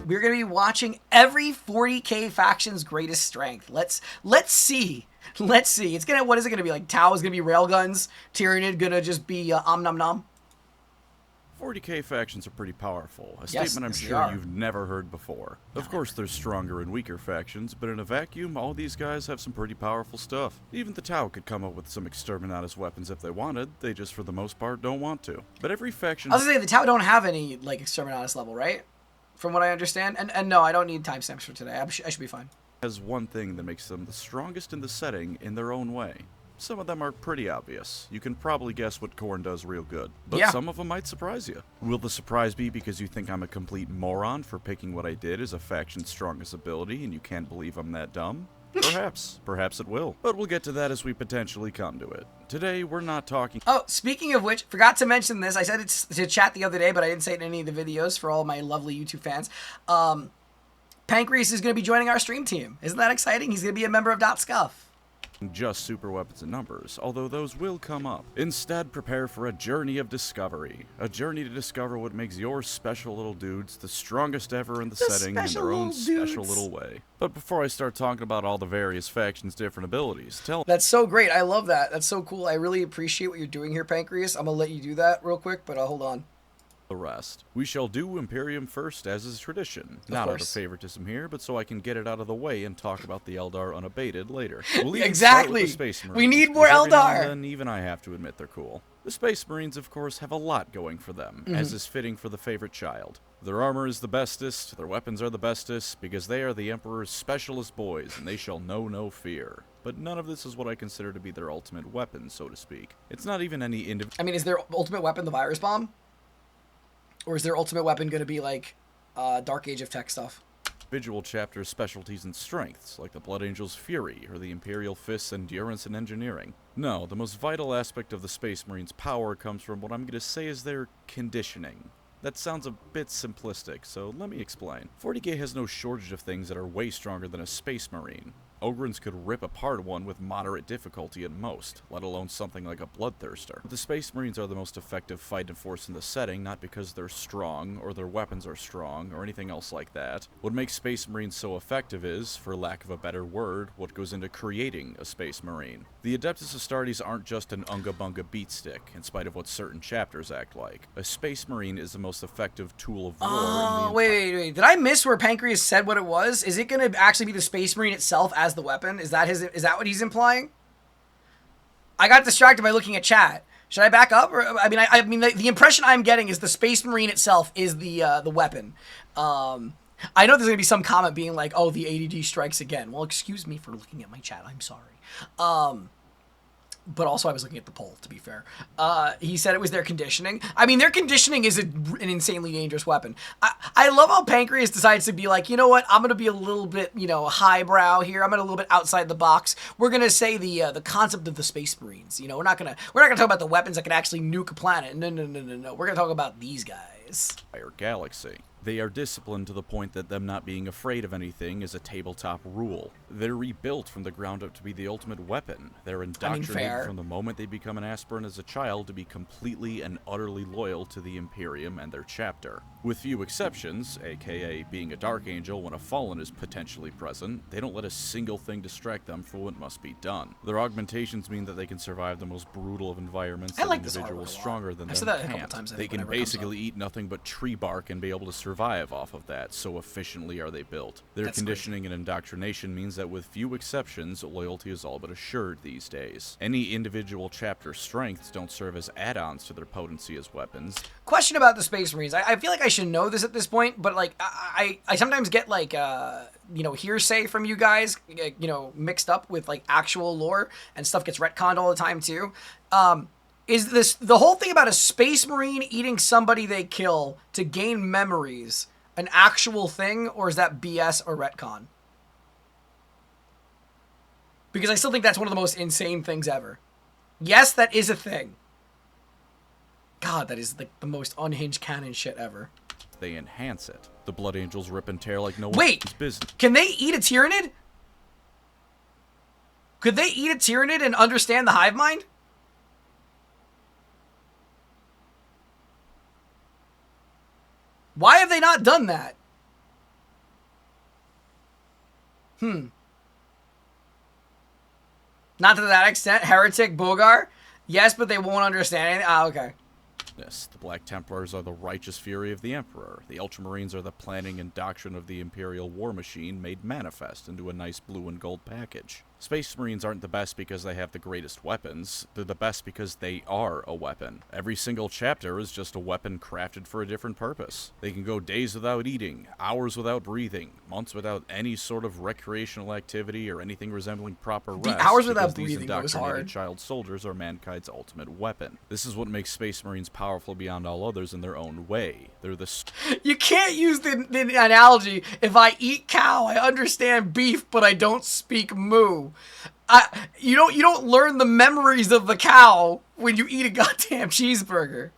we're going to be watching every 40k faction's greatest strength. Let's see. Let's see. It's gonna. What is it gonna be like? Tau is gonna be railguns. Tyranid gonna just be om nom nom. 40k factions are pretty powerful, a Yes, statement I'm yes, they sure are. you've never heard before. Of course there's stronger and weaker factions, but in a vacuum, all these guys have some pretty powerful stuff. Even the Tau could come up with some exterminatus weapons if they wanted, they just for the most part don't want to. But every faction... I was gonna say, the Tau don't have any, like, exterminatus level, right? From what I understand. And no, I don't need timestamps for today. I should be fine. ...has one thing that makes them the strongest in the setting in their own way. Some of them are pretty obvious. You can probably guess what Khorne does real good. But yeah. Some of them might surprise you. Will the surprise be because you think I'm a complete moron for picking what I did as a faction's strongest ability and you can't believe I'm that dumb? Perhaps. Perhaps it will. But we'll get to that as we potentially come to it. Today, we're not talking... Oh, speaking of which, forgot to mention this. I said it to chat the other day, but I didn't say it in any of the videos for all my lovely YouTube fans. Pancreas is going to be joining our stream team. Isn't that exciting? He's going to be a member of .scuff. Just super weapons and numbers, although those will come up. Instead, prepare for a journey of discovery. A journey to discover what makes your special little dudes the strongest ever in the setting in their own special little way. But before I start talking about all the various factions' different abilities, That's so great. I love that. That's so cool. I really appreciate what you're doing here, Pancreas. I'm going to let you do that real quick, but hold on. The rest. We shall do Imperium first, as is tradition. Not out of favoritism here, but so I can get it out of the way and talk about the Eldar unabated later. We'll exactly. The Space Marines, we need more Eldar. And even I have to admit they're cool. The Space Marines, of course, have a lot going for them, as is fitting for the favorite child. Their armor is the bestest, their weapons are the bestest, because they are the Emperor's specialist boys, and they shall know no fear. But none of this is what I consider to be their ultimate weapon, so to speak. It's not even any individual... I mean, is their ultimate weapon the virus bomb? Or is their ultimate weapon going to be, like, Dark Age of Tech stuff? Individual chapters, specialties, and strengths, like the Blood Angel's Fury, or the Imperial Fist's Endurance and Engineering. No, the most vital aspect of the Space Marines' power comes from what I'm going to say is their conditioning. That sounds a bit simplistic, so let me explain. 40k has no shortage of things that are way stronger than a Space Marine. Ogrins could rip apart one with moderate difficulty at most, let alone something like a Bloodthirster. But the Space Marines are the most effective fighting force in the setting, not because they're strong, or their weapons are strong, or anything else like that. What makes Space Marines so effective is, for lack of a better word, what goes into creating a Space Marine. The Adeptus Astartes aren't just an unga-bunga beatstick, in spite of what certain chapters act like. A Space Marine is the most effective tool of war. Oh, wait. Did I miss where Pancreas said what it was? Is it going to actually be the Space Marine itself as the weapon? Is that what he's implying? I got distracted by looking at chat. Should I back up? Or I mean, the impression I'm getting is the Space Marine itself is the weapon. I know there's gonna be some comment being like, "Oh, the ADD strikes again." Well, excuse me for looking at my chat. I'm sorry. But also I was looking at the poll, to be fair. He said it was their conditioning. I mean, their conditioning is an insanely dangerous weapon. I love how Pancreas decides to be like, you know what, I'm going to be a little bit, highbrow here. I'm going to a little bit outside the box. We're going to say the concept of the Space Marines. We're not going to talk about the weapons that can actually nuke a planet. No. We're going to talk about these guys. Entire galaxy. They are disciplined to the point that them not being afraid of anything is a tabletop rule. They're rebuilt from the ground up to be the ultimate weapon. They're indoctrinated from the moment they become an aspirant as a child to be completely and utterly loyal to the Imperium and their chapter. With few exceptions, aka being a Dark Angel when a Fallen is potentially present, they don't let a single thing distract them from what must be done. Their augmentations mean that they can survive the most brutal of environments that individuals stronger than them can't. They can basically eat nothing but tree bark and be able to survive off of that, so efficiently are they built. Their conditioning and indoctrination means that with few exceptions, loyalty is all but assured these days. Any individual chapter strengths don't serve as add-ons to their potency as weapons. Question about the Space Marines. I feel like I should know this at this point, but like I sometimes get like hearsay from you guys, mixed up with like actual lore, and stuff gets retconned all the time too. Is this the whole thing about a Space Marine eating somebody they kill to gain memories an actual thing, or is that BS or retcon? Because I still think that's one of the most insane things ever. Yes, that is a thing. God, that is like the most unhinged canon shit ever. They enhance it. The Blood Angels rip and tear like no one's business. Can they eat a Tyranid? Could they eat a Tyranid and understand the hive mind? Why have they not done that? Not to that extent. Heretic, Bogar? Yes, but they won't understand it. Ah, okay. The Black Templars are the righteous fury of the Emperor. The Ultramarines are the planning and doctrine of the Imperial war machine made manifest into a nice blue and gold package. Space Marines aren't the best because they have the greatest weapons. They're the best because they are a weapon. Every single chapter is just a weapon crafted for a different purpose. They can go days without eating, hours without breathing, months without any sort of recreational activity or anything resembling proper rest. The hours without breathing goes hard. Child soldiers are mankind's ultimate weapon. This is what makes Space Marines powerful beyond all others in their own way. They're the... You can't use the analogy, if I eat cow, I understand beef, but I don't speak moo. You don't learn the memories of the cow when you eat a goddamn cheeseburger.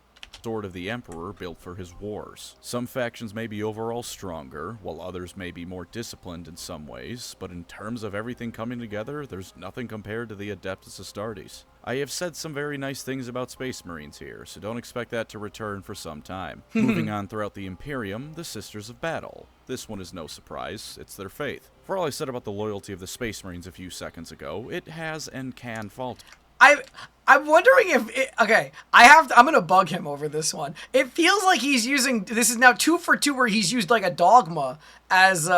Sword of the Emperor built for his wars. Some factions may be overall stronger, while others may be more disciplined in some ways, but in terms of everything coming together, there's nothing compared to the Adeptus Astartes. I have said some very nice things about Space Marines here, so don't expect that to return for some time. Moving on throughout the Imperium, the Sisters of Battle. This one is no surprise, it's their faith. For all I said about the loyalty of the Space Marines a few seconds ago, it has and can falter. I'm wondering if I'm gonna bug him over this one. It feels like he's using, this is now 2 for 2 where he's used like a dogma as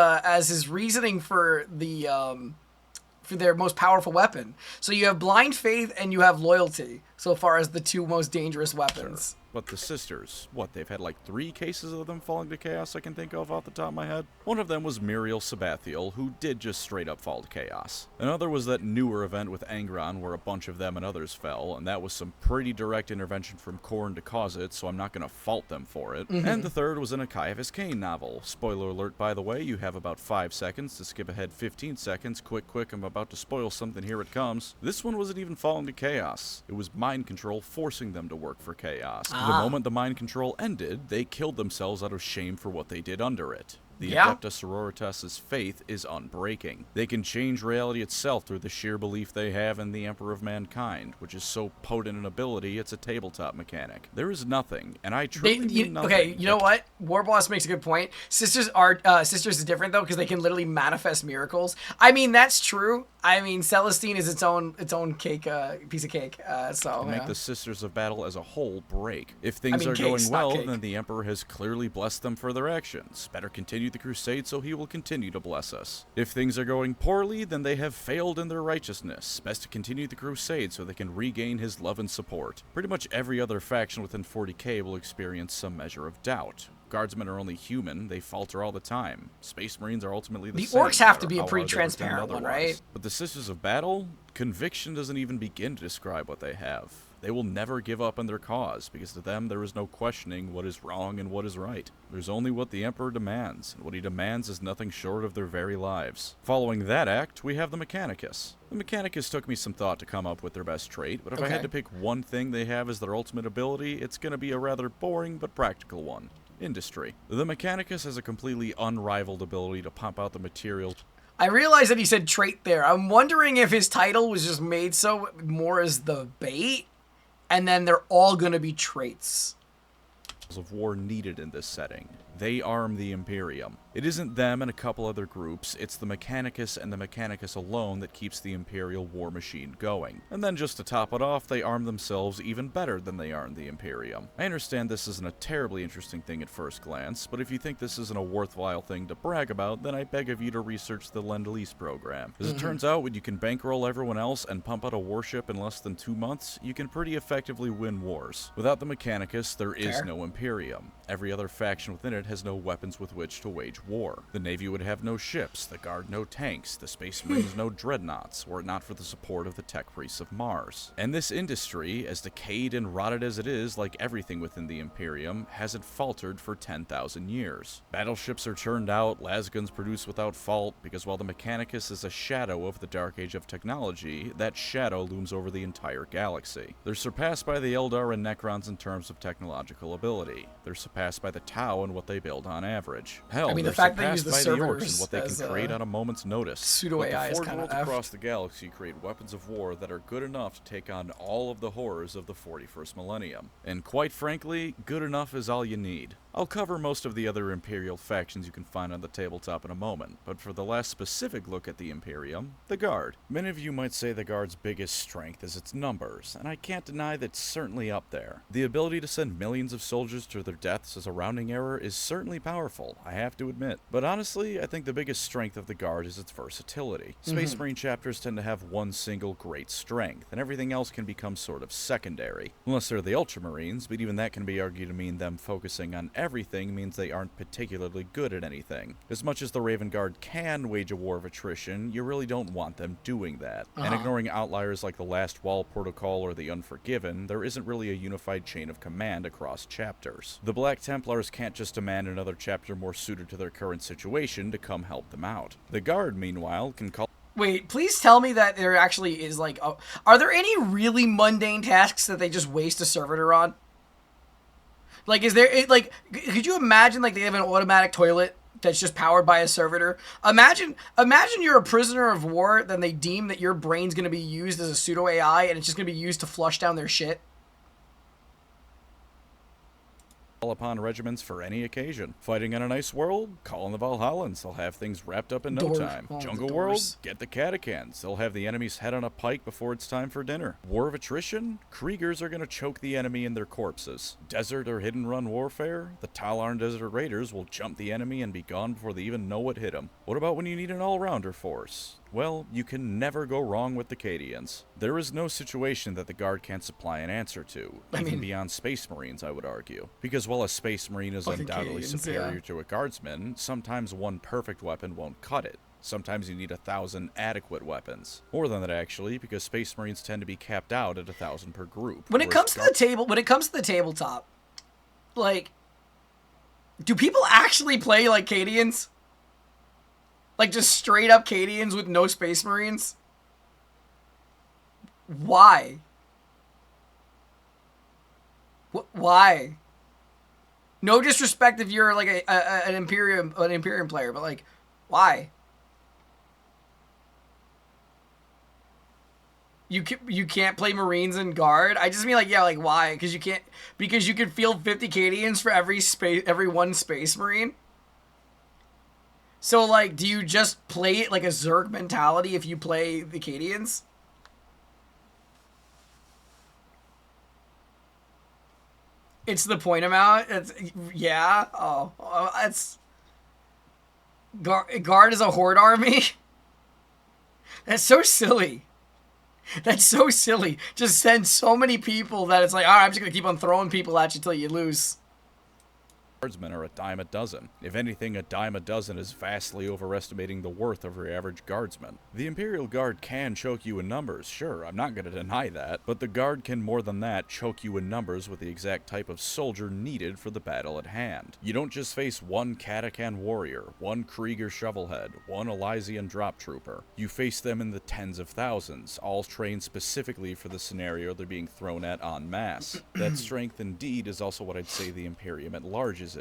his reasoning for their most powerful weapon. So you have blind faith and you have loyalty so far as the 2 most dangerous weapons. Sure. But the Sisters, they've had like 3 cases of them falling to chaos I can think of off the top of my head. One of them was Muriel Sabathiel, who did just straight up fall to chaos. Another was that newer event with Angron where a bunch of them and others fell, and that was some pretty direct intervention from Khorne to cause it, so I'm not going to fault them for it. And the third was in a Caiaphas Cain novel. Spoiler alert, by the way, you have about 5 seconds to skip ahead 15 seconds. Quick, I'm about to spoil something, here it comes. This one wasn't even falling to chaos. It was mind control forcing them to work for chaos. The moment the mind control ended, they killed themselves out of shame for what they did under it. The Adeptus Sororitas' faith is unbreaking. They can change reality itself through the sheer belief they have in the Emperor of Mankind, which is so potent an ability, it's a tabletop mechanic. There is nothing, and I truly mean nothing. Okay, you know what? Warboss makes a good point. Sisters is different, though, because they can literally manifest miracles. I mean, that's true. I mean, Celestine is its own cake, piece of cake. Make the Sisters of Battle as a whole break. If things are going well, then the Emperor has clearly blessed them for their actions. Better continue the crusade so he will continue to bless us. If things are going poorly, then they have failed in their righteousness. Best to continue the crusade so they can regain his love and support. Pretty much every other faction within 40k will experience some measure of doubt. Guardsmen are only human, they falter all the time. Space Marines are ultimately the same. The orcs have to be a pretty transparent one, right? But the Sisters of Battle? Conviction doesn't even begin to describe what they have. They will never give up on their cause, because to them there is no questioning what is wrong and what is right. There's only what the Emperor demands, and what he demands is nothing short of their very lives. Following that act, we have the Mechanicus. The Mechanicus took me some thought to come up with their best trait, but if I had to pick one thing they have as their ultimate ability, it's going to be a rather boring but practical one. Industry. The Mechanicus has a completely unrivaled ability to pump out the materials. I realized that he said trait there. I'm wondering if his title was just made so more as the bait, and then they're all going to be traits. Of war needed in this setting. They arm the Imperium. It isn't them and a couple other groups, it's the Mechanicus and the Mechanicus alone that keeps the Imperial war machine going. And then just to top it off, they arm themselves even better than they arm the Imperium. I understand this isn't a terribly interesting thing at first glance, but if you think this isn't a worthwhile thing to brag about, then I beg of you to research the Lend-Lease program. As it turns out, when you can bankroll everyone else and pump out a warship in less than 2 months, you can pretty effectively win wars. Without the Mechanicus, there is no Imperium. Every other faction within it has no weapons with which to wage war. The Navy would have no ships, the Guard no tanks, the Space Marines no dreadnoughts, were it not for the support of the tech priests of Mars. And this industry, as decayed and rotted as it is, like everything within the Imperium, hasn't faltered for 10,000 years. Battleships are churned out, lasguns produced without fault, because while the Mechanicus is a shadow of the dark age of technology, that shadow looms over the entire galaxy. They're surpassed by the Eldar and Necrons in terms of technological ability. They're surpassed by the Tau and what they build on average. Hell, the they're fact they surpassed use the by the servers orcs and what they can create on a moment's notice. Pseudo AI is kind of across the galaxy create weapons of war that are good enough to take on all of the horrors of the 41st millennium. And quite frankly, good enough is all you need. I'll cover most of the other Imperial factions you can find on the tabletop in a moment, but for the last specific look at the Imperium, the Guard. Many of you might say the Guard's biggest strength is its numbers, and I can't deny that's certainly up there. The ability to send millions of soldiers to their deaths as a rounding error is certainly powerful, I have to admit. But honestly, I think the biggest strength of the Guard is its versatility. Space Marine chapters tend to have one single great strength, and everything else can become sort of secondary. Unless they're the Ultramarines, but even that can be argued to mean them focusing on everything means they aren't particularly good at anything. As much as the Raven Guard can wage a war of attrition, you really don't want them doing that. And ignoring outliers like the Last Wall Protocol or the Unforgiven, there isn't really a unified chain of command across chapters. The Black Templars can't just demand another chapter more suited to their current situation to come help them out. The Guard, meanwhile, can call... Wait, please tell me that there actually is, like... are there any really mundane tasks that they just waste a servitor on? Like, is there, like, could you imagine, like, they have an automatic toilet that's just powered by a servitor? Imagine you're a prisoner of war, then they deem that your brain's going to be used as a pseudo-AI, and it's just going to be used to flush down their shit. Upon regiments for any occasion. Fighting in an ice world? Call in the Valhallans. They'll have things wrapped up in no time. Jungle world? Get the Catechans. They'll have the enemy's head on a pike before it's time for dinner. War of attrition? Kriegers are going to choke the enemy in their corpses. Desert or hidden run warfare? The Talarn Desert Raiders will jump the enemy and be gone before they even know what hit them. What about when you need an all-rounder force? Well, you can never go wrong with the Cadians. There is no situation that the Guard can't supply an answer to, even beyond Space Marines, I would argue. Because while a Space Marine is undoubtedly superior to a Guardsman, sometimes one perfect weapon won't cut it. Sometimes you need 1,000 adequate weapons. More than that, actually, because Space Marines tend to be capped out at 1,000 per group. When it comes to the tabletop, like, do people actually play like Cadians? Like, just straight up Cadians with no Space Marines? Why? Why? No disrespect if you're, like, an Imperium player, but, like, why? You can't play Marines and Guard? I just mean, like, yeah, like, why? Because you can field 50 Cadians for every one Space Marine? So, like, do you just play it like a Zerg mentality if you play the Cadians? It's the point amount? Yeah? Oh, that's... Guard is a horde army? That's so silly. That's so silly. Just send so many people that it's like, alright, I'm just gonna keep on throwing people at you till you lose. Guardsmen are a dime a dozen. If anything, a dime a dozen is vastly overestimating the worth of your average guardsman. The Imperial Guard can choke you in numbers, sure, I'm not going to deny that, but the Guard can more than that choke you in numbers with the exact type of soldier needed for the battle at hand. You don't just face one Catachan warrior, one Krieger shovelhead, one Elysian drop trooper. You face them in the tens of thousands, all trained specifically for the scenario they're being thrown at en masse. That strength indeed is also what I'd say the Imperium at large is.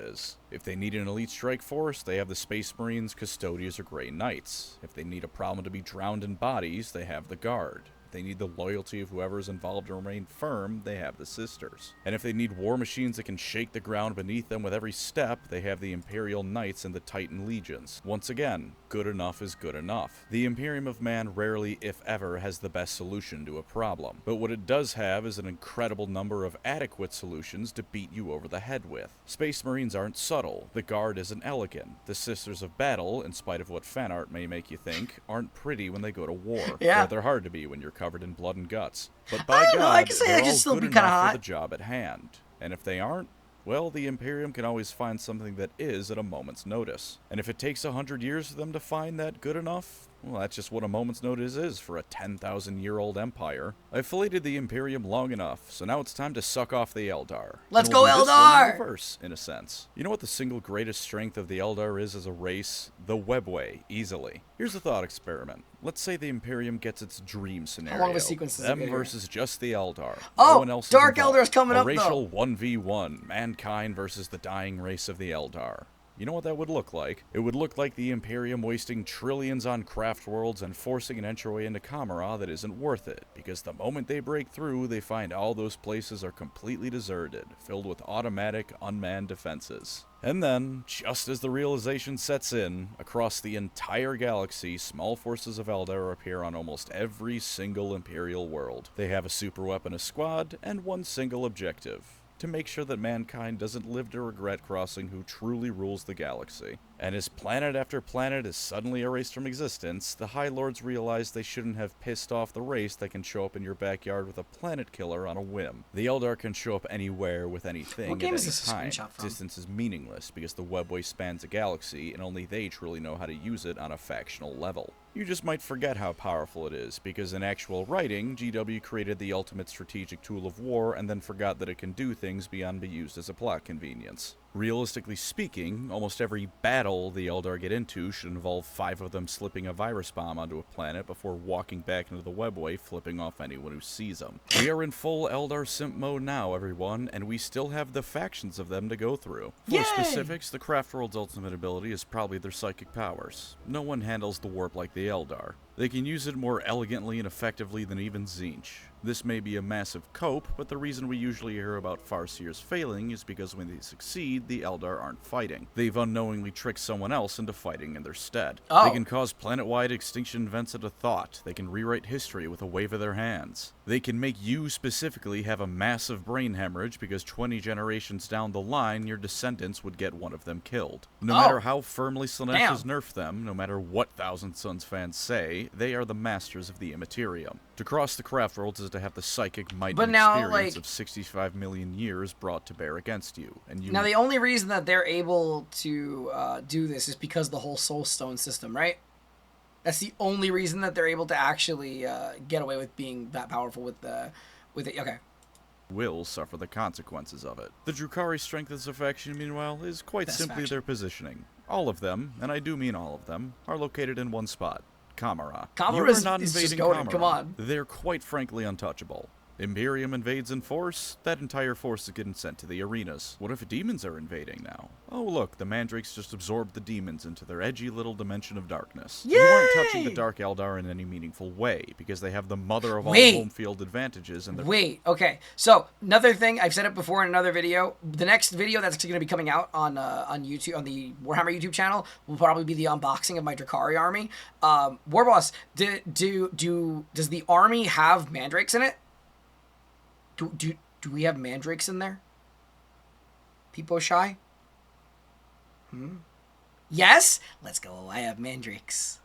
If they need an elite strike force, they have the Space Marines, Custodians, or Grey Knights. If they need a problem to be drowned in bodies, they have the Guard. If they need the loyalty of whoever is involved to remain firm, they have the Sisters. And if they need war machines that can shake the ground beneath them with every step, they have the Imperial Knights and the Titan Legions. Once again, good enough is good enough. The Imperium of Man rarely, if ever, has the best solution to a problem. But what it does have is an incredible number of adequate solutions to beat you over the head with. Space Marines aren't subtle. The Guard isn't elegant. The Sisters of Battle, in spite of what fan art may make you think, aren't pretty when they go to war. Yeah. They're hard to be when you're covered in blood and guts. But by God, I can say they're they can all still good be kind of enough hot. for the job at hand. And if they aren't, well, the Imperium can always find something that is at a moment's notice. And if it takes 100 years for them to find that good enough, well, that's just what a moment's notice is for a 10,000-year-old empire. I've filleted the Imperium long enough, so now it's time to suck off the Eldar. Let's And we'll go, do this one Eldar! in reverse, in a sense. You know what the single greatest strength of the Eldar is as a race? The Webway, easily. Here's a thought experiment. Let's say the Imperium gets its dream scenario. How long of a sequence is it Them here? versus just the Eldar. Oh, No one else is Dark involved. Eldar's coming a up, though. racial 1v1, mankind versus the dying race of the Eldar. You know what that would look like? It would look like the Imperium wasting trillions on craft worlds and forcing an entryway into Kamara that isn't worth it, because the moment they break through, they find all those places are completely deserted, filled with automatic, unmanned defenses. And then, just as the realization sets in, across the entire galaxy, small forces of Eldar appear on almost every single Imperial world. They have a superweapon a squad, and one single objective: to make sure that mankind doesn't live to regret crossing who truly rules the galaxy. And as planet after planet is suddenly erased from existence, the High Lords realize they shouldn't have pissed off the race that can show up in your backyard with a planet killer on a whim. The Eldar can show up anywhere with anything at any time. Distance is meaningless because the webway spans a galaxy and only they truly know how to use it on a factional level. You just might forget how powerful it is, because in actual writing, GW created the ultimate strategic tool of war and then forgot that it can do things beyond being used as a plot convenience. Realistically speaking, almost every battle the Eldar get into should involve 5 of them slipping a virus bomb onto a planet before walking back into the webway, flipping off anyone who sees them. We are in full Eldar simp mode now, everyone, and we still have the factions of them to go through. For specifics, the Craft World's ultimate ability is probably their psychic powers. No one handles the warp like the Eldar. They can use it more elegantly and effectively than even Tzeentch. This may be a massive cope, but the reason we usually hear about Farseers failing is because when they succeed, the Eldar aren't fighting. They've unknowingly tricked someone else into fighting in their stead. They can cause planet-wide extinction events at a thought. They can rewrite history with a wave of their hands. They can make you specifically have a massive brain hemorrhage because 20 generations down the line, your descendants would get one of them killed. No matter how firmly Slaanesh has nerfed them, no matter what Thousand Sons fans say, they are the masters of the Immaterium. To cross the Craft Worlds is to have the psychic might and experience of 65 million years brought to bear against you. And now, the only reason that they're able to do this is because the whole Soul Stone system, right? That's the only reason that they're able to actually get away with being that powerful with it. Okay. Will suffer the consequences of it. The Drukhari strength as a faction, meanwhile, is quite simply their positioning. All of them, and I do mean all of them, are located in one spot: Kamara. Kamara is not invading Kamara. Come on. They're quite frankly untouchable. Imperium invades in force, that entire force is getting sent to the arenas. What if demons are invading now? Oh look, the mandrakes just absorbed the demons into their edgy little dimension of darkness. Yay! You aren't touching the Dark Eldar in any meaningful way, because they have the mother of all home field advantages. And okay. So, another thing, I've said it before in another video, the next video that's going to be coming out on YouTube, on the Warhammer YouTube channel, will probably be the unboxing of my Drukhari army. Warboss, does the army have mandrakes in it? Do we have mandrakes in there? People shy? Yes? Let's go. I have mandrakes.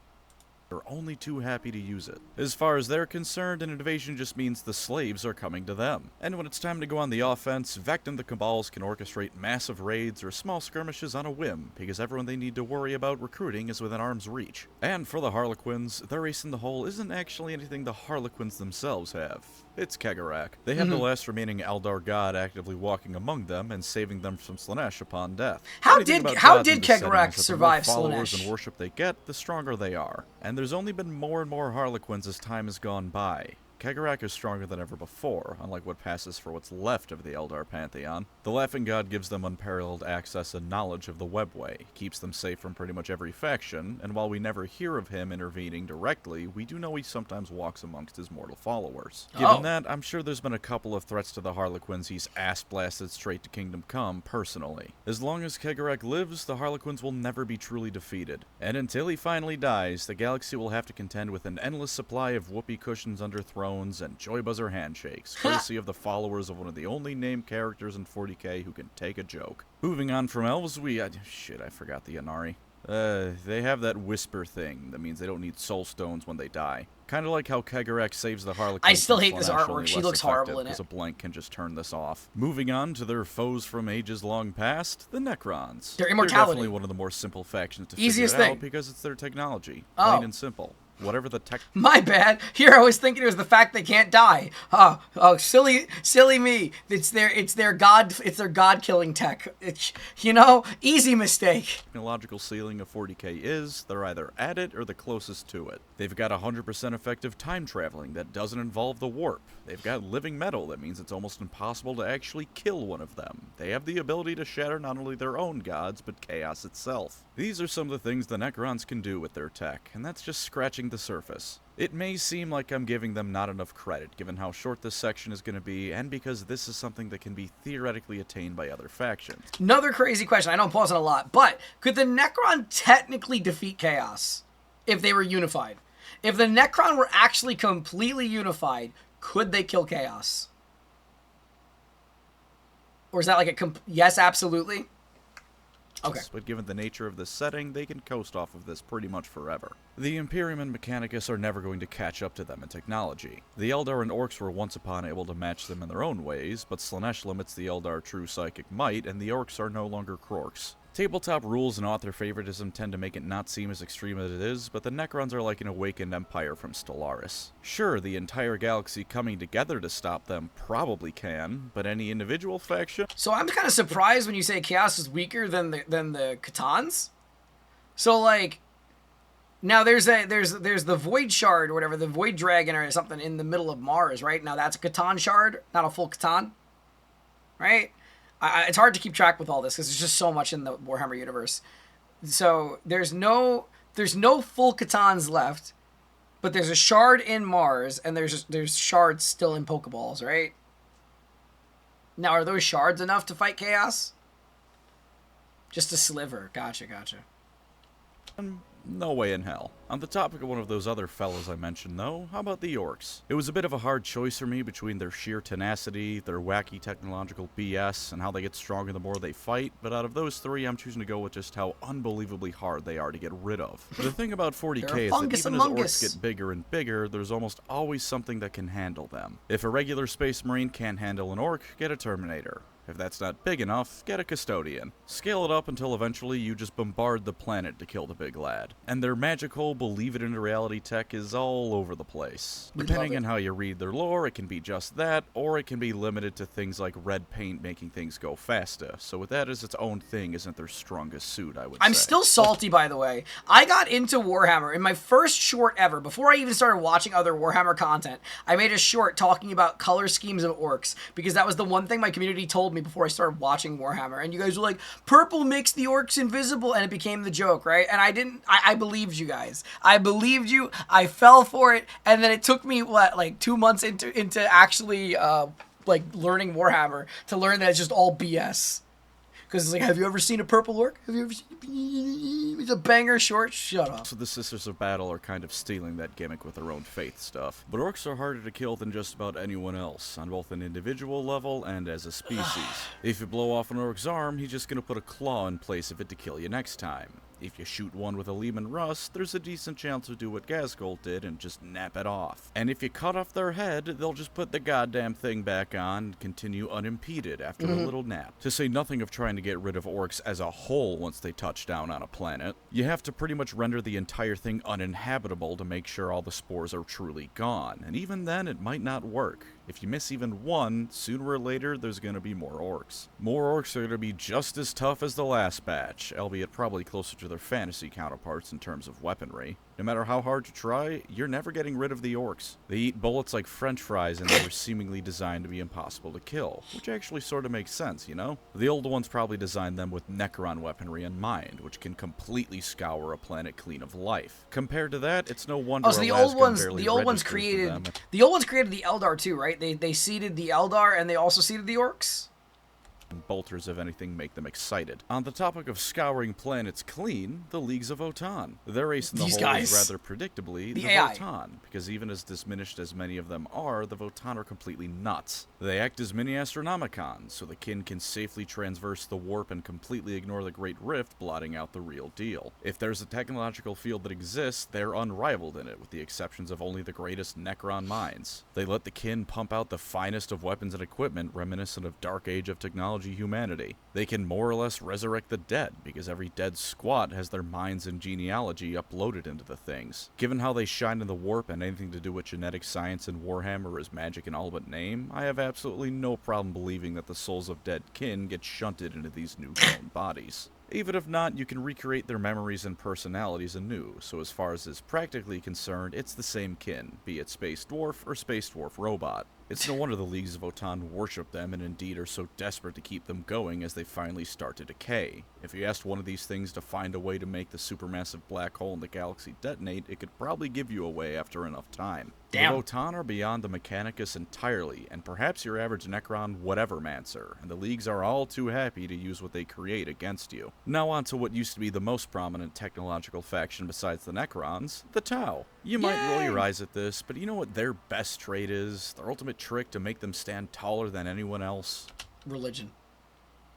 They're only too happy to use it. As far as they're concerned, an invasion just means the slaves are coming to them. And when it's time to go on the offense, Vect and the Cabals can orchestrate massive raids or small skirmishes on a whim, because everyone they need to worry about recruiting is within arm's reach. And for the Harlequins, their ace in the hole isn't actually anything the Harlequins themselves have. It's Kegarak. They have the last remaining Eldar god actively walking among them and saving them from Slaanesh upon death. How did Kegarak survive Slaanesh? The more followers and worship they get, the stronger they are. And there's only been more and more Harlequins as time has gone by. Kegarak is stronger than ever before, unlike what passes for what's left of the Eldar pantheon. The Laughing God gives them unparalleled access and knowledge of the webway, keeps them safe from pretty much every faction, and while we never hear of him intervening directly, we do know he sometimes walks amongst his mortal followers. Given that, I'm sure there's been a couple of threats to the Harlequins he's ass-blasted straight to Kingdom Come, personally. As long as Kegarak lives, the Harlequins will never be truly defeated. And until he finally dies, the galaxy will have to contend with an endless supply of whoopee cushions under thrones and joy buzzer handshakes, courtesy of the followers of one of the only named characters in 40k who can take a joke. Moving on from elves, I forgot the Inari. They have that whisper thing that means they don't need soul stones when they die. Kind of like how Kegarak saves the Harlequins. I still hate this artwork. She looks horrible in it. Because a blank can just turn this off. Moving on to their foes from ages long past, the Necrons. Their immortality. They're definitely one of the more simple factions to figure out because it's their technology. Plain and simple. Whatever the tech... My bad. Here I was thinking it was the fact they can't die. Oh, silly me. It's their god killing tech. Easy mistake. Technological ceiling of 40k is, they're either at it or the closest to it. They've got 100% effective time traveling that doesn't involve the warp. They've got living metal that means it's almost impossible to actually kill one of them. They have the ability to shatter not only their own gods, but chaos itself. These are some of the things the Necrons can do with their tech, and that's just scratching the surface. It may seem like I'm giving them not enough credit, given how short this section is going to be, and because this is something that can be theoretically attained by other factions. Another crazy question. I know I'm pausing a lot, but could the Necron technically defeat Chaos if they were unified? If the Necron were actually completely unified, could they kill Chaos? Or is that like yes, absolutely? Okay. But given the nature of this setting, they can coast off of this pretty much forever. The Imperium and Mechanicus are never going to catch up to them in technology. The Eldar and Orcs were once upon able to match them in their own ways, but Slaanesh limits the Eldar true psychic might, and the Orcs are no longer Krorks. Tabletop rules and author favoritism tend to make it not seem as extreme as it is, but the Necrons are like an awakened empire from Stellaris. Sure, the entire galaxy coming together to stop them probably can, but any individual faction... So I'm kind of surprised when you say Chaos is weaker than the C'tans. So like, now there's the Void Shard or whatever, the Void Dragon or something in the middle of Mars, right? Now that's a C'tan shard, not a full C'tan, right? It's hard to keep track with all this because there's just so much in the Warhammer universe. So there's no full C'tans left, but there's a shard in Mars and there's shards still in Pokeballs, right? Now are those shards enough to fight Chaos? Just a sliver. Gotcha. No way in hell. On the topic of one of those other fellows I mentioned, though, how about the Orcs? It was a bit of a hard choice for me between their sheer tenacity, their wacky technological BS, and how they get stronger the more they fight, but out of those three, I'm choosing to go with just how unbelievably hard they are to get rid of. The thing about 40k is that even as Orcs get bigger and bigger, there's almost always something that can handle them. If a regular Space Marine can't handle an Orc, get a Terminator. If that's not big enough, get a Custodian. Scale it up until eventually you just bombard the planet to kill the big lad. And their magical, believe-it-into-reality tech is all over the place. Depending on how you read their lore, it can be just that, or it can be limited to things like red paint making things go faster. So with that as its own thing isn't their strongest suit, I would say. I'm still salty, by the way. I got into Warhammer in my first short ever. Before I even started watching other Warhammer content, I made a short talking about color schemes of orcs, because that was the one thing my community told me before I started watching Warhammer, and you guys were like, purple makes the orcs invisible, and it became the joke, right? And I believed you guys. I believed you. I fell for it, and then it took me, like 2 months into actually, like, learning Warhammer to learn that it's just all BS. Because it's like, have you ever seen a purple orc? Have you ever seen... It's a banger short. Shut up. So the Sisters of Battle are kind of stealing that gimmick with their own faith stuff. But orcs are harder to kill than just about anyone else, on both an individual level and as a species. If you blow off an orc's arm, he's just gonna put a claw in place of it to kill you next time. If you shoot one with a Lehman Russ, there's a decent chance to do what Ghazghkull did and just nap it off. And if you cut off their head, they'll just put the goddamn thing back on and continue unimpeded after a little nap. To say nothing of trying to get rid of orcs as a whole once they touch down on a planet. You have to pretty much render the entire thing uninhabitable to make sure all the spores are truly gone, and even then it might not work. If you miss even one, sooner or later there's gonna be more orcs. More orcs are gonna be just as tough as the last batch, albeit probably closer to their fantasy counterparts in terms of weaponry. No matter how hard you try, you're never getting rid of the orcs. They eat bullets like french fries, and they were seemingly designed to be impossible to kill, which actually sort of makes sense, you know? The old ones probably designed them with Necron weaponry in mind, which can completely scour a planet clean of life. Compared to that, it's no wonder the old ones created the Eldar too, right? They seeded the Eldar and they also seeded the orcs. Bolters, if anything, make them excited. On the topic of scouring planets clean, the Leagues of Votann. Their ace in the hole is rather predictably the Votann, because even as diminished as many of them are, the Votann are completely nuts. They act as mini Astronomicons, so the kin can safely transverse the warp and completely ignore the Great Rift, blotting out the real deal. If there's a technological field that exists, they're unrivaled in it, with the exceptions of only the greatest Necron minds. They let the kin pump out the finest of weapons and equipment, reminiscent of Dark Age of technology technology humanity. They can more or less resurrect the dead, because every dead squat has their minds and genealogy uploaded into the things. Given how they shine in the warp and anything to do with genetic science in Warhammer is magic in all but name, I have absolutely no problem believing that the souls of dead kin get shunted into these new-grown bodies. Even if not, you can recreate their memories and personalities anew, so as far as is practically concerned, it's the same kin, be it Space Dwarf or Space Dwarf Robot. It's no wonder the Leagues of Votann worship them and indeed are so desperate to keep them going as they finally start to decay. If you asked one of these things to find a way to make the supermassive black hole in the galaxy detonate, it could probably give you a way after enough time. Damn. The Votann are beyond the mechanicus entirely, and perhaps your average Necron whatever-mancer, and the Leagues are all too happy to use what they create against you. Now on to what used to be the most prominent technological faction besides the Necrons, the Tau. You might roll your eyes at this, but you know what their best trait is? Their ultimate trick to make them stand taller than anyone else? Religion.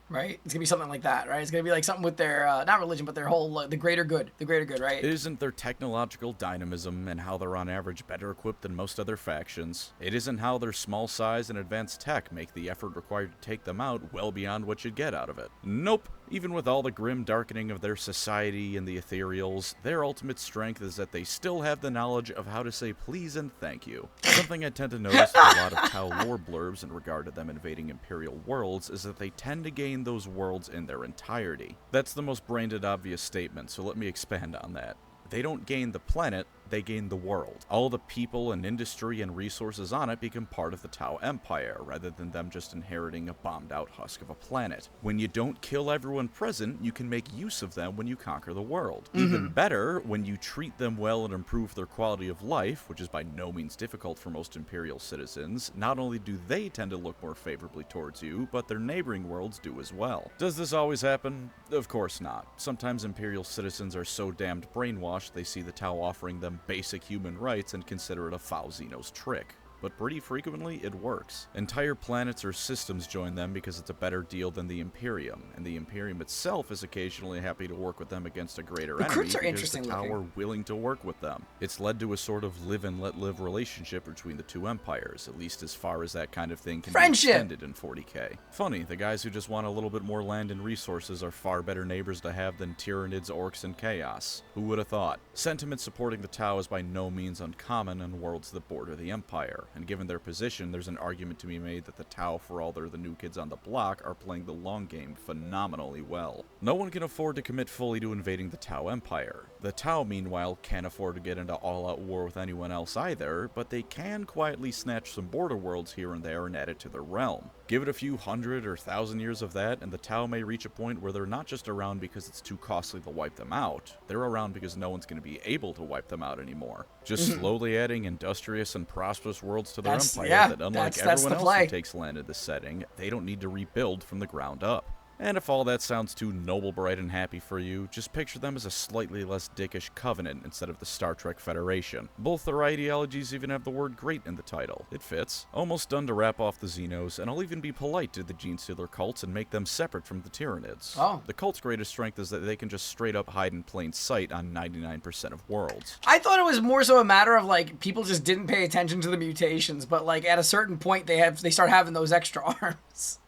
Right? It's going to be something like that, right? It's going to be like something with their, not religion, but their whole, the greater good, right? It isn't their technological dynamism and how they're on average better equipped than most other factions. It isn't how their small size and advanced tech make the effort required to take them out well beyond what you'd get out of it. Nope. Even with all the grim darkening of their society and the ethereals, their ultimate strength is that they still have the knowledge of how to say please and thank you. Something I tend to notice with a lot of Tau lore blurbs in regard to them invading imperial worlds is that they tend to gain those worlds in their entirety. That's the most brain-dead obvious statement, so let me expand on that. They don't gain the planet, they gain the world. All the people and industry and resources on it become part of the Tau Empire, rather than them just inheriting a bombed-out husk of a planet. When you don't kill everyone present, you can make use of them when you conquer the world. Even better, when you treat them well and improve their quality of life, which is by no means difficult for most Imperial citizens, not only do they tend to look more favorably towards you, but their neighboring worlds do as well. Does this always happen? Of course not. Sometimes Imperial citizens are so damned brainwashed they see the Tau offering them basic human rights and consider it a foul Xenos trick. But pretty frequently, it works. Entire planets or systems join them because it's a better deal than the Imperium, and the Imperium itself is occasionally happy to work with them against a greater enemy because the Tau are willing to work with them. It's led to a sort of live and let live relationship between the two empires, at least as far as that kind of thing can be extended in 40k. Funny, the guys who just want a little bit more land and resources are far better neighbors to have than Tyranids, Orcs, and Chaos. Who would have thought? Sentiment supporting the Tau is by no means uncommon in worlds that border the Empire. And given their position, there's an argument to be made that the Tau, for all they're the new kids on the block, are playing the long game phenomenally well. No one can afford to commit fully to invading the Tau Empire. The Tau, meanwhile, can't afford to get into all-out war with anyone else either, but they can quietly snatch some border worlds here and there and add it to their realm. Give it a few 100 or 1,000 years of that, and the Tau may reach a point where they're not just around because it's too costly to wipe them out, they're around because no one's going to be able to wipe them out anymore. Just slowly adding industrious and prosperous worlds to their empire that, unlike everyone else who takes land in this setting, they don't need to rebuild from the ground up. And if all that sounds too noble, bright, and happy for you, just picture them as a slightly less dickish covenant instead of the Star Trek Federation. Both their ideologies even have the word great in the title. It fits. Almost done to wrap off the Xenos, and I'll even be polite to the Genestealer cults and make them separate from the Tyranids. Oh. The cult's greatest strength is that they can just straight up hide in plain sight on 99% of worlds. I thought it was more so a matter of, like, people just didn't pay attention to the mutations, but, like, at a certain point they start having those extra arms.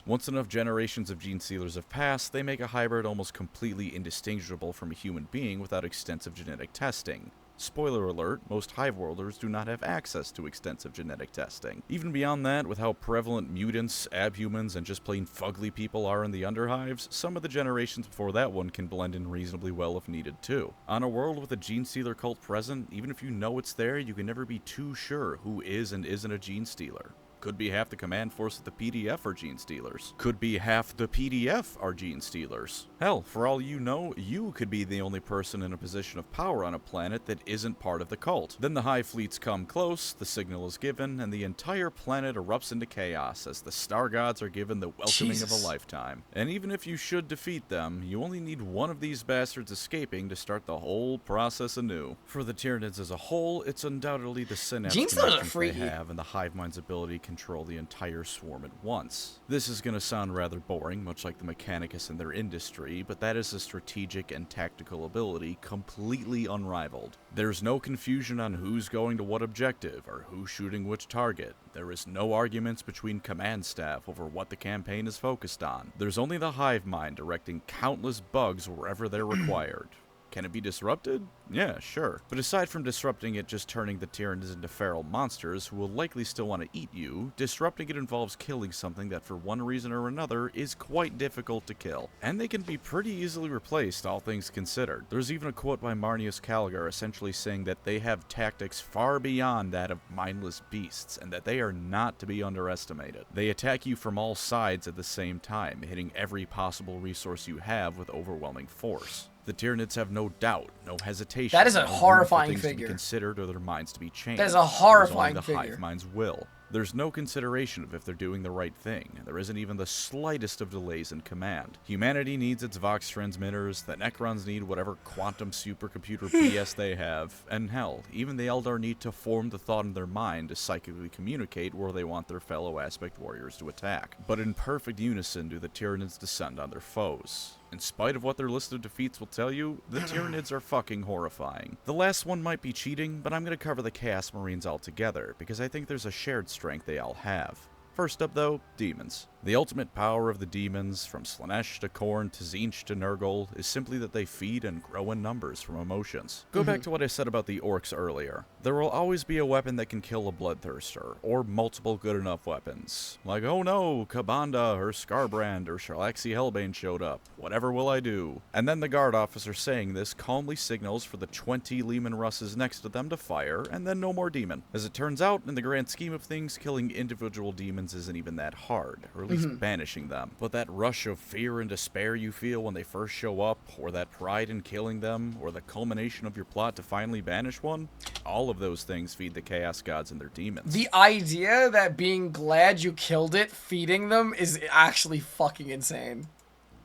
Once enough generations of Genestealers have passed, they make a hybrid almost completely indistinguishable from a human being without extensive genetic testing. Spoiler alert, most Hive-worlders do not have access to extensive genetic testing. Even beyond that, with how prevalent mutants, abhumans, and just plain fugly people are in the Underhives, some of the generations before that one can blend in reasonably well if needed too. On a world with a Genestealer cult present, even if you know it's there, you can never be too sure who is and isn't a Genestealer. Could be half the command force of the PDF are Genestealers. Could be half the PDF are Genestealers. Hell, for all you know, you could be the only person in a position of power on a planet that isn't part of the cult. Then the Hive fleets come close, the signal is given, and the entire planet erupts into chaos as the Star Gods are given the welcoming of a lifetime. And even if you should defeat them, you only need one of these bastards escaping to start the whole process anew. For the Tyranids as a whole, it's undoubtedly the synapse connections they have and the Hive mind's ability control the entire swarm at once. This is going to sound rather boring, much like the mechanicus in their industry, but that is a strategic and tactical ability completely unrivaled. There's no confusion on who's going to what objective, or who's shooting which target. There is no arguments between command staff over what the campaign is focused on. There's only the hive mind directing countless bugs wherever they're required. Can it be disrupted? Yeah, sure. But aside from disrupting it just turning the Tyranids into feral monsters who will likely still want to eat you, disrupting it involves killing something that for one reason or another is quite difficult to kill. And they can be pretty easily replaced, all things considered. There's even a quote by Marnius Calgar essentially saying that they have tactics far beyond that of mindless beasts, and that they are not to be underestimated. They attack you from all sides at the same time, hitting every possible resource you have with overwhelming force. The Tyranids have no doubt, no hesitation. That is a horrifying figure. To be considered or their minds to be changed. That is a horrifying the figure. hive mind's will. There's no consideration of if they're doing the right thing. There isn't even the slightest of delays in command. Humanity needs its Vox transmitters, the Necrons need whatever quantum supercomputer BS they have, and hell, even the Eldar need to form the thought in their mind to psychically communicate where they want their fellow aspect warriors to attack. But in perfect unison do the Tyranids descend on their foes. In spite of what their list of defeats will tell you, the Tyranids are fucking horrifying. The last one might be cheating, but I'm going to cover the Chaos Marines altogether, because I think there's a shared strength they all have. First up though, demons. The ultimate power of the demons, from Slaanesh to Khorne to Tzeentch to Nurgle, is simply that they feed and grow in numbers from emotions. Go back to what I said about the orcs earlier. There will always be a weapon that can kill a bloodthirster, or multiple good enough weapons. Like, oh no, Kabanda or Skarbrand or Sharlaxi Hellbane showed up. Whatever will I do? And then the guard officer saying this calmly signals for the 20 Leman Russes next to them to fire, and then no more demon. As it turns out, in the grand scheme of things, killing individual demons isn't even that hard, or at least banishing them. But that rush of fear and despair you feel when they first show up, or that pride in killing them, or the culmination of your plot to finally banish one, all of those things feed the Chaos Gods and their demons. The idea that being glad you killed it, feeding them, is actually fucking insane.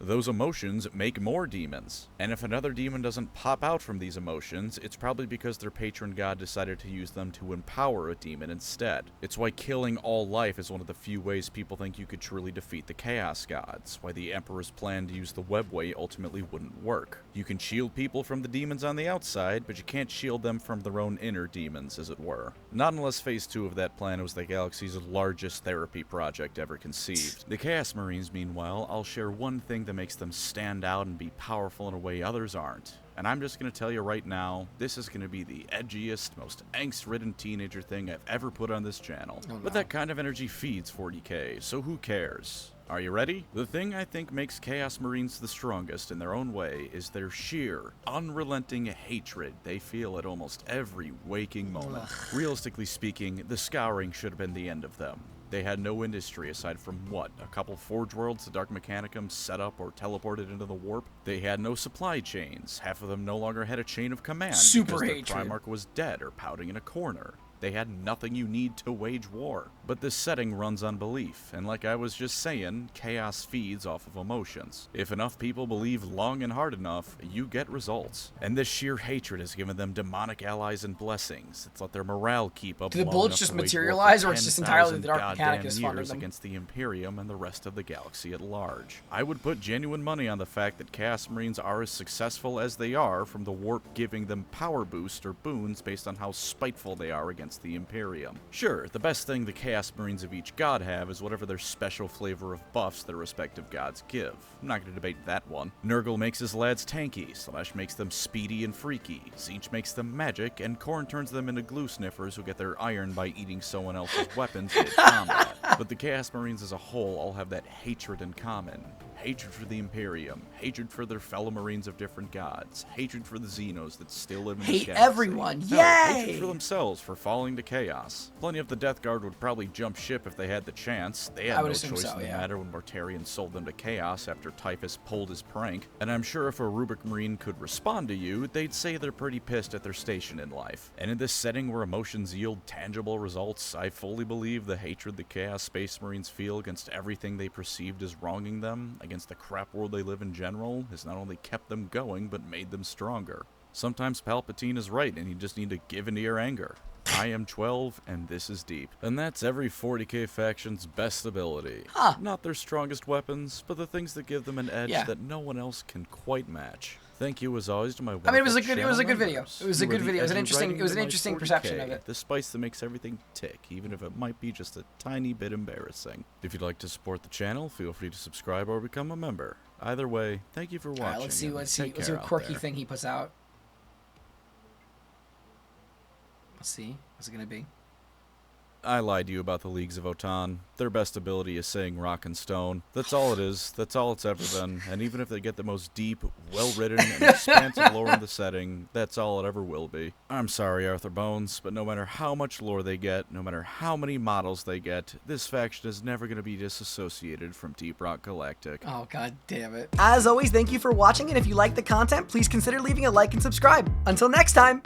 Those emotions make more demons. And if another demon doesn't pop out from these emotions, it's probably because their patron god decided to use them to empower a demon instead. It's why killing all life is one of the few ways people think you could truly defeat the Chaos Gods, why the Emperor's plan to use the webway ultimately wouldn't work. You can shield people from the demons on the outside, but you can't shield them from their own inner demons, as it were. Not unless Phase 2 of that plan was the galaxy's largest therapy project ever conceived. The Chaos Marines, meanwhile, I'll share one thing that makes them stand out and be powerful in a way others aren't. And I'm just going to tell you right now, this is going to be the edgiest, most angst-ridden teenager thing I've ever put on this channel. Oh, no. But that kind of energy feeds 40k, so who cares? Are you ready? The thing I think makes Chaos Marines the strongest in their own way is their sheer, unrelenting hatred they feel at almost every waking moment. Realistically speaking, the Scouring should have been the end of them. They had no industry aside from, what, a couple Forge Worlds the Dark Mechanicum set up or teleported into the warp? They had no supply chains. Half of them no longer had a chain of command because their Primarch was dead or pouting in a corner. They had nothing you need to wage war. But this setting runs on belief, and like I was just saying, chaos feeds off of emotions. If enough people believe long and hard enough, you get results. And this sheer hatred has given them demonic allies and blessings. It's let their morale keep up. Do the bullets just materialize, or it's just entirely the Dark Mechanicus funding them? Against the Imperium and the rest of the galaxy at large. I would put genuine money on the fact that Chaos Marines are as successful as they are from the warp giving them power boost or boons based on how spiteful they are against the Imperium. Sure, the best thing the Chaos Marines of each god have is whatever their special flavor of buffs their respective gods give. I'm not going to debate that one. Nurgle makes his lads tanky, Slaanesh makes them speedy and freaky, Tzeentch makes them magic, and Khorne turns them into glue sniffers who get their iron by eating someone else's weapons in combat. But the Chaos Marines as a whole all have that hatred in common. Hatred for the Imperium, hatred for their fellow Marines of different gods, hatred for the Xenos that still live in this galaxy. Hate everyone, yay! Hatred for themselves for falling to chaos. Plenty of the Death Guard would probably jump ship if they had the chance. They had no choice in the matter when Mortarion sold them to chaos after Typhus pulled his prank. And I'm sure if a Rubric Marine could respond to you, they'd say they're pretty pissed at their station in life. And in this setting where emotions yield tangible results, I fully believe the hatred the Chaos Space Marines feel against everything they perceived as wronging them, against the crap world they live in general, has not only kept them going, but made them stronger. Sometimes Palpatine is right, and you just need to give into your anger. I am 12, and this is deep. And that's every 40k faction's best ability. Huh. Not their strongest weapons, but the things that give them an edge that no one else can quite match. Thank you as always to my wonderful it was a good video. members. It was a good video. It was an interesting perception of it. The spice that makes everything tick, even if it might be just a tiny bit embarrassing. If you'd like to support the channel, feel free to subscribe or become a member. Either way, thank you for watching. Alright, let's see what quirky thing he puts out. Let's see. What's it gonna be? I lied to you about the Leagues of Votann. Their best ability is saying rock and stone. That's all it is. That's all it's ever been. And even if they get the most deep, well-written, and expansive lore in the setting, that's all it ever will be. I'm sorry, Arthur Bones, but no matter how much lore they get, no matter how many models they get, this faction is never going to be disassociated from Deep Rock Galactic. Oh, god damn it. As always, thank you for watching, and if you like the content, please consider leaving a like and subscribe. Until next time!